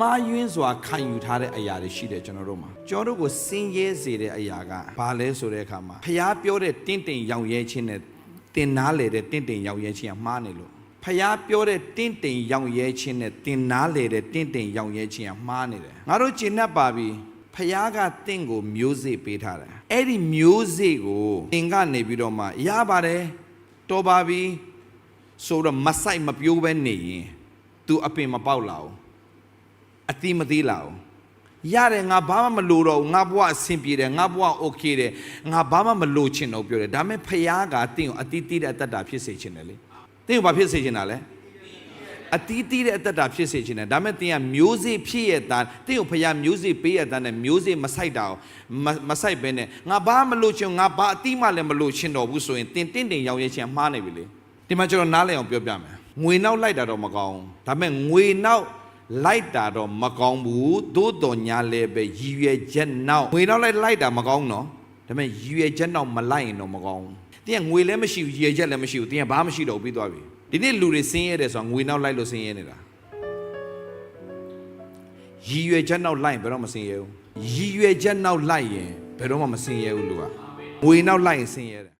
မှားယွင်းစွာခံယူထားတဲ့အရာတွေရှိတယ်ကျွန်တော်တို့မှာကျွန်တော်တို့ကိုစင်ရဲစေတဲ့အရာကဘာလဲဆိုတဲ့အခါမှာဖျားပြောတဲ့တင့်တယ်ရောင်ရဲခြင်းနဲ့တင်နားလေတဲ့တင့်တယ်ရောင်ရဲခြင်းကမှားနေလို့ဖျားပြောတဲ့တင့်တယ်ရောင်ရဲခြင်းနဲ့တင်နားလေတဲ့တင့်တယ်ရောင်ရဲခြင်းကမှားနေတယ်ငါတို့ကျင့်တတ်ပါပြီဖျားကတင့်ကိုမျိုးစေ့ပေးထားတယ်အဲ့ဒီမျိုးစေ့ကိုတင်ကနေပြီးတော့မှရပါတယ်တော်ပါပြီဆိုတော့မဆိုင်မပြိုးပဲနေရင် तू အပင်မပေါက်လာဘူးအတိမသေးလာဘူးရတယ်ငါဘာမှမလိုတော့ငါဘဝအဆင်ပြေတယ်ငါဘဝโอเคတယ်ငါဘာမှမလိုချင်တော့ပြောတယ်ဒါပေမဲ့ဖျားကတင့်ကိုအတိတိတဲ့အတ္တတာဖြစ်စေချင်တယ်လေတင့်ကိုဘာဖြစ်စေချင်တာလဲအတိတိတဲ့အတ္တတာဖြစ်စေချင်တယ်ဒါပေမဲ့တင်ကမျိုးစေ့ဖြစ်ရတဲ့တင့်ကိုဖျားမျိုးစေ့ပေးရတဲ့နဲ့မျိုးစေ့မဆိုင်တာမဆိုင်ဘဲနဲ့ငါဘာမလိုချင်ငါဘာအတိမှလည်းမလိုချင်တော့ဘူးဆိုရင်တင်တင်ရောင်ရဲချင်မှားနေပြီလေဒီမှာကျွန်တော်နားလည်အောင်ပြောပြမယ်ငွေနောက်လိုက်တာတော့မကောင်းဒါပေမဲ့ငွေနောက်လိုက်တာတော့မကောင်းဘူးသို့တော်ညာလည်းပဲရည်ရွယ်ချက်နောက်ငွေနောက်လိုက်တာမကောင်းနော်ဒါပေမဲ့ရည်ရွယ်ချက်နောက်မလိုက်ရင်တော့မကောင်းဘူးတင်းကငွေလည်းမရှိဘူးရည်ရွယ်ချက်လည်းမရှိဘူးတင်းကဘာမှမရှိတော့ပြီးသွားပြီဒီနေ့လူတွေဆင်းရဲတယ်ဆိုတာငွေနောက်လိုက်လို့ဆင်းရဲနေတာရည်ရွယ်ချက်နောက်လိုက်ရင်ဘယ်တော့မဆင်းရဲဘူးရည်ရွယ်ချက်နောက်လိုက်ရင်ဘယ်တော့မှမဆင်းရဲဘူးလူကငွေနောက်လိုက်ရင်ဆင်းရဲတယ်